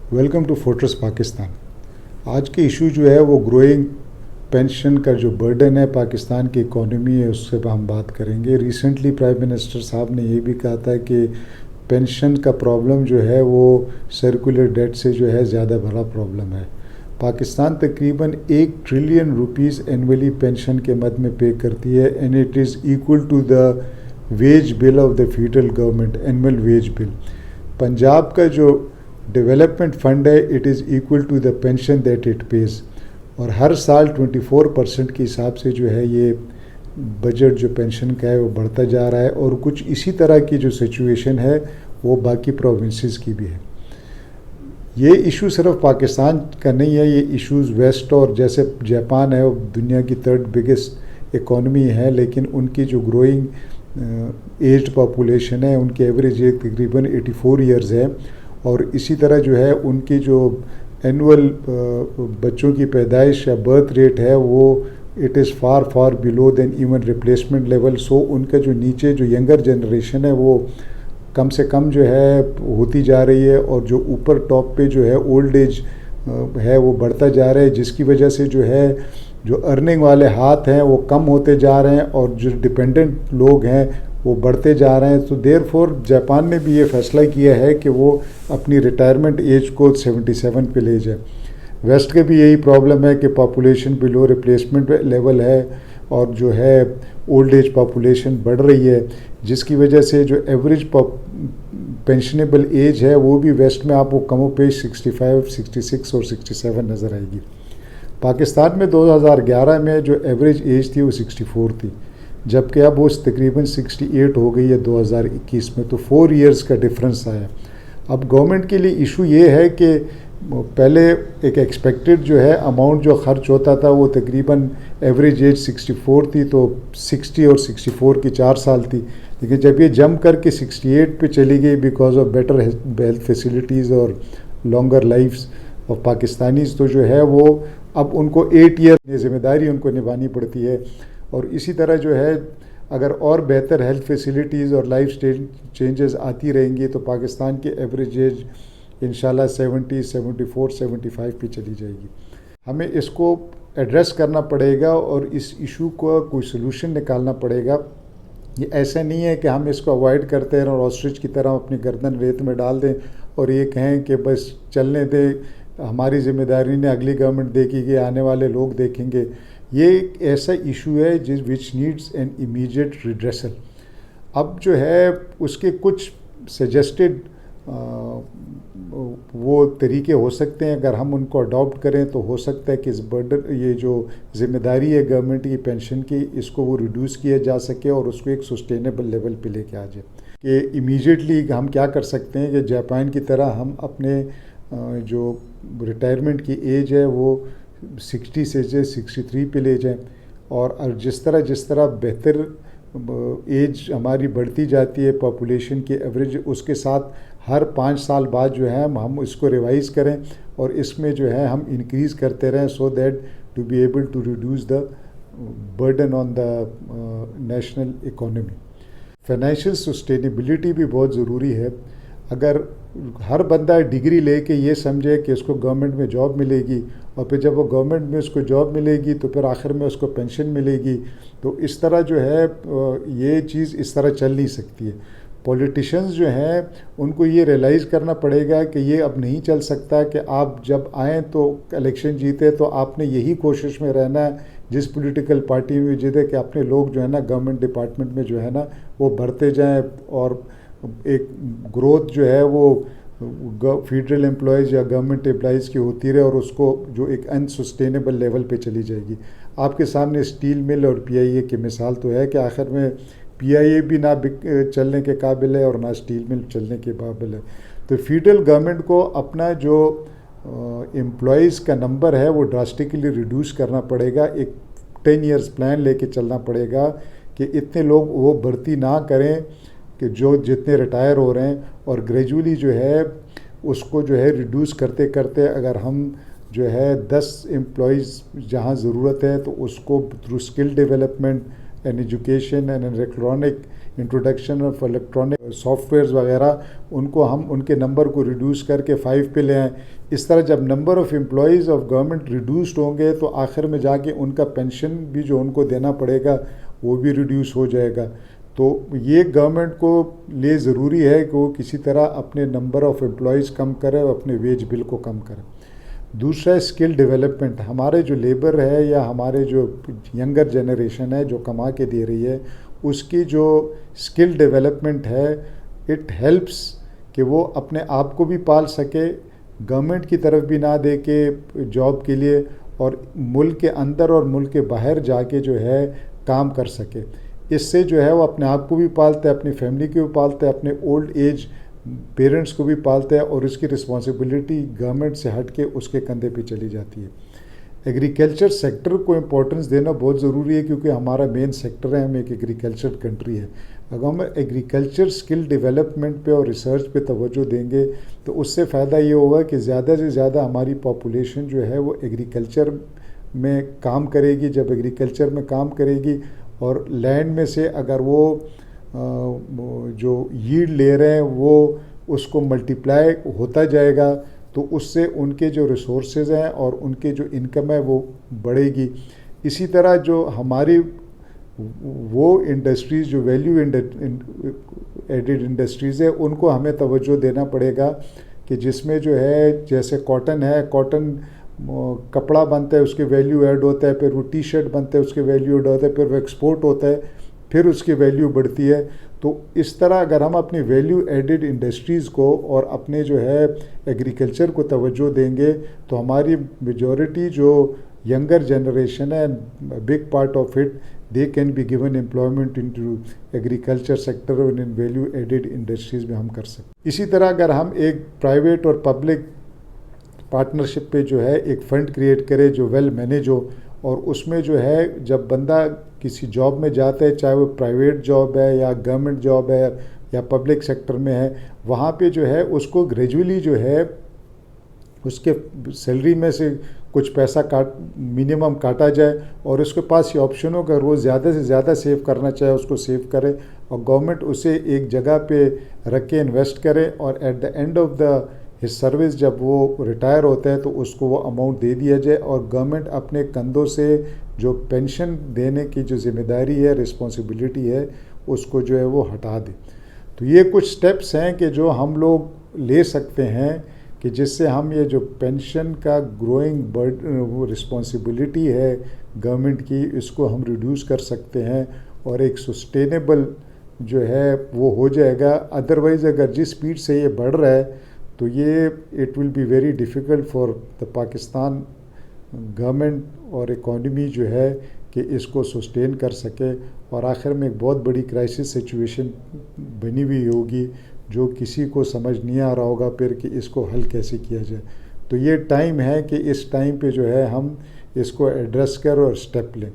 Welcome to fortress Pakistan. आज के issue जो है वो ग्रोइंग पेंशन का जो बर्डन है पाकिस्तान की इकोनॉमी है उससे हम बात करेंगे। रिसेंटली प्राइम मिनिस्टर साहब ने ये भी कहा था कि पेंशन का प्रॉब्लम जो है वो सर्कुलर डेट से जो है ज़्यादा बड़ा प्रॉब्लम है। पाकिस्तान तकरीबन 1 ट्रिलियन रुपीज़ एनुअली पेंशन के मद में पे करती है and it is equal to the wage bill of the federal government, annual wage bill. Punjab का जो डेवलपमेंट फंड है it is equal to the pension that it pays, और हर साल 24% के हिसाब से जो है ये बजट जो पेंशन का है वो बढ़ता जा रहा है। और कुछ इसी तरह की जो सिचुएशन है वो बाकी प्रोविंसेस की भी है। ये इशू सिर्फ पाकिस्तान का नहीं है, ये इश्यूज़ वेस्ट और जैसे जापान है वो दुनिया की 3rd बिगेस्ट इकॉनमी है, लेकिन उनकी जो ग्रोइंग एज्ड पॉपुलेशन है उनकी एवरेज एज तकरीबन 84 ईयर्स है। और इसी तरह जो है उनकी जो एनुअल बच्चों की पैदाइश या बर्थ रेट है वो it is far far below than even replacement level. So उनका जो नीचे जो यंगर जनरेशन है वो कम से कम जो है होती जा रही है, और जो ऊपर टॉप पे जो है ओल्ड एज है वो बढ़ता जा रहा है, जिसकी वजह से जो है जो अर्निंग वाले हाथ हैं वो कम होते जा रहे हैं और जो डिपेंडेंट लोग हैं वो बढ़ते जा रहे हैं। तो देयरफॉर जापान ने भी ये फैसला किया है कि वो अपनी रिटायरमेंट एज को 77 पे ले जाए। वेस्ट के भी यही प्रॉब्लम है कि पॉपुलेशन बिलो रिप्लेसमेंट लेवल है और जो है ओल्ड एज पॉपुलेशन बढ़ रही है, जिसकी वजह से जो एवरेज पेंशनेबल एज है वो भी वेस्ट में आपको कमो पेश 65, 66 और 67 नज़र आएगी। पाकिस्तान में 2011 में जो एवरेज एज थी वो 64 थी, जबकि अब वो तकरीबन 68 हो गई है 2021 में। तो 4 इयर्स का डिफरेंस आया। अब गवर्नमेंट के लिए इशू ये है कि पहले एक एक्सपेक्टेड जो है अमाउंट जो खर्च होता था वो तकरीबन एवरेज एज 64 थी, तो 60 और 64 की 4 साल थी, लेकिन जब ये जंप करके 68 पे चली गई because of better health facilities और लॉन्गर लाइफ्स ऑफ पाकिस्तानीज़, तो जो है वो अब उनको 8 ईयर ज़िम्मेदारी उनको निभानी पड़ती है। और इसी तरह जो है अगर और बेहतर हेल्थ फैसिलिटीज़ और लाइफ स्टाइल चेंजेस आती रहेंगी तो पाकिस्तान की एवरेज एज इंशाल्लाह 70, 74, 75 पे चली जाएगी। हमें इसको एड्रेस करना पड़ेगा और इस इशू को कोई सलूशन निकालना पड़ेगा। ये ऐसा नहीं है कि हम इसको अवॉइड करते हैं और ऑस्ट्रिच की तरह अपनी गर्दन रेत में डाल दें और ये कहें कि बस चलने दें, हमारी ज़िम्मेदारी ने अगली गवर्नमेंट देखेगी, आने वाले लोग देखेंगे। ये एक ऐसा इशू है जिस which needs an immediate redressal. अब जो है उसके कुछ सजेस्टेड वो तरीके हो सकते हैं, अगर हम उनको अडॉप्ट करें तो हो सकता है कि इस बर्डन ये जो ज़िम्मेदारी है गवर्नमेंट की पेंशन की इसको वो रिड्यूस किया जा सके और उसको एक सस्टेनेबल लेवल पे लेके आ जाए। कि इमीडिएटली हम क्या कर सकते हैं कि जापान की तरह हम अपने जो रिटायरमेंट की एज है वो 60 से 63 पे ले जाएं। और जिस तरह बेहतर एज हमारी बढ़ती जाती है पॉपुलेशन की एवरेज, उसके साथ हर 5 साल बाद जो है हम इसको रिवाइज़ करें और इसमें जो है हम इंक्रीज़ करते रहें so that to be able to reduce the burden on the national economy. Financial sustainability भी बहुत ज़रूरी है। अगर हर बंदा डिग्री लेके ये समझे कि उसको गवर्नमेंट में जॉब मिलेगी और फिर जब वो गवर्नमेंट में उसको जॉब मिलेगी तो फिर आखिर में उसको पेंशन मिलेगी, तो इस तरह जो है ये चीज़ इस तरह चल नहीं सकती है। पॉलिटिशियंस जो हैं उनको ये रियलाइज़ करना पड़ेगा कि ये अब नहीं चल सकता कि आप जब आएँ तो इलेक्शन जीते तो आपने यही कोशिश में रहना है जिस पॉलिटिकल पार्टी में जीते कि अपने लोग जो है ना गवर्नमेंट डिपार्टमेंट में जो है ना वो बढ़ते जाएँ और एक ग्रोथ जो है वो फेडरल एम्प्लॉयज़ या गवर्नमेंट एम्प्लॉयज़ की होती रहे और उसको जो एक अनसस्टेनेबल लेवल पे चली जाएगी। आपके सामने स्टील मिल और पीआईए की मिसाल तो है कि आखिर में पीआईए भी ना चलने के काबिल है और ना स्टील मिल चलने के काबिल है। तो फेडरल गवर्नमेंट को अपना जो एम्प्लॉयज़ का नंबर है वो ड्रास्टिकली रिड्यूस करना पड़ेगा। एक 10 ईयर्स प्लान लेके चलना पड़ेगा कि इतने लोग वो भर्ती ना करें कि जो जितने रिटायर हो रहे हैं, और ग्रेजुअली जो है उसको जो है रिड्यूस करते करते अगर हम जो है 10 एम्प्लॉयज़ जहाँ ज़रूरत है तो उसको through skill development and education and electronic introduction of electronic softwares वगैरह, उनको हम उनके नंबर को रिड्यूस करके 5 पे ले आएँ। इस तरह जब number of employees of government reduced होंगे तो आखिर में जाके उनका पेंशन भी जो उनको देना पड़ेगा वो भी रिड्यूस हो जाएगा। तो ये गवर्नमेंट को लिए ज़रूरी है कि वो किसी तरह अपने नंबर ऑफ़ एम्प्लॉयज़ कम करे और अपने वेज बिल को कम करे। दूसरा है स्किल डेवलपमेंट। हमारे जो लेबर है या हमारे जो यंगर जनरेशन है जो कमा के दे रही है, उसकी जो स्किल डेवलपमेंट है, इट हेल्प्स कि वो अपने आप को भी पाल सके, गवर्नमेंट की तरफ भी ना दे के जॉब के लिए, और मुल्क के अंदर और मुल्क के बाहर जाके जो है काम कर सके। इससे जो है वो अपने आप को भी पालता है, अपनी फैमिली को भी पालता है, अपने ओल्ड एज पेरेंट्स को भी पालता है, और इसकी रिस्पॉन्सिबिलिटी गवर्नमेंट से हट के उसके कंधे पे चली जाती है। एग्रीकल्चर सेक्टर को इम्पोर्टेंस देना बहुत ज़रूरी है क्योंकि हमारा मेन सेक्टर है, हम एक एग्रीकल्चर कंट्री है। अगर हम एग्रीकल्चर स्किल डेवलपमेंट पे और रिसर्च पे तवज्जो देंगे तो उससे फ़ायदा ये होगा कि ज़्यादा से ज़्यादा हमारी पॉपुलेशन जो है वो एग्रीकल्चर में काम करेगी। जब एग्रीकल्चर में काम करेगी और लैंड में से अगर वो जो यील्ड ले रहे हैं वो उसको मल्टीप्लाई होता जाएगा तो उससे उनके जो रिसोर्सेज हैं और उनके जो इनकम है वो बढ़ेगी। इसी तरह जो हमारी वो इंडस्ट्रीज़ जो वैल्यू एडेड इंडस्ट्रीज़ है उनको हमें तवज्जो देना पड़ेगा कि जिसमें जो है जैसे कॉटन है, कॉटन कपड़ा बनता है उसके वैल्यू ऐड होता है, फिर वो टी शर्ट बनता है उसके वैल्यू ऐड होता है, फिर वो एक्सपोर्ट होता है, फिर उसकी वैल्यू बढ़ती है। तो इस तरह अगर हम अपनी वैल्यू एडेड इंडस्ट्रीज़ को और अपने जो है एग्रीकल्चर को तवज्जो देंगे तो हमारी मेजॉरिटी जो यंगर जनरेशन है, big part of it they can be given employment into agriculture sector और इन वैल्यू एडेड इंडस्ट्रीज़ में हम कर सकते। इसी तरह अगर हम एक प्राइवेट और पब्लिक पार्टनरशिप पे जो है एक फ़ंड क्रिएट करें जो वेल मैनेज हो, और उसमें जो है जब बंदा किसी जॉब में जाता है, चाहे वो प्राइवेट जॉब है या गवर्नमेंट जॉब है या पब्लिक सेक्टर में है, वहाँ पे जो है उसको ग्रेजुअली जो है उसके सैलरी में से कुछ पैसा मिनिमम काटा जाए और उसके पास ये ऑप्शन हो अगर वो ज़्यादा से ज़्यादा सेव करना चाहे उसको सेव करे, और गवर्नमेंट उसे एक जगह पे रख के इन्वेस्ट करे, और at the end of the his service जब वो रिटायर होता है तो उसको वो अमाउंट दे दिया जाए, और गवर्नमेंट अपने कंधों से जो पेंशन देने की जो जिम्मेदारी है, रिस्पॉन्सिबिलिटी है, उसको जो है वो हटा दे। तो ये कुछ स्टेप्स हैं कि जो हम लोग ले सकते हैं कि जिससे हम ये जो पेंशन का ग्रोइंग बर्डन वो रिस्पॉन्सिबिलिटी है गवर्नमेंट की, इसको हम रिड्यूस कर सकते हैं और एक सस्टेनेबल जो है वो हो जाएगा। अदरवाइज़ अगर जिस स्पीड से ये बढ़ रहा है तो ये it will be very difficult for the Pakistan government और इकॉनमी जो है कि इसको सस्टेन कर सके, और आखिर में एक बहुत बड़ी क्राइसिस सिचुएशन बनी हुई होगी जो किसी को समझ नहीं आ रहा होगा फिर कि इसको हल कैसे किया जाए। तो ये टाइम है कि इस टाइम पे जो है हम इसको एड्रेस कर और स्टेप लें।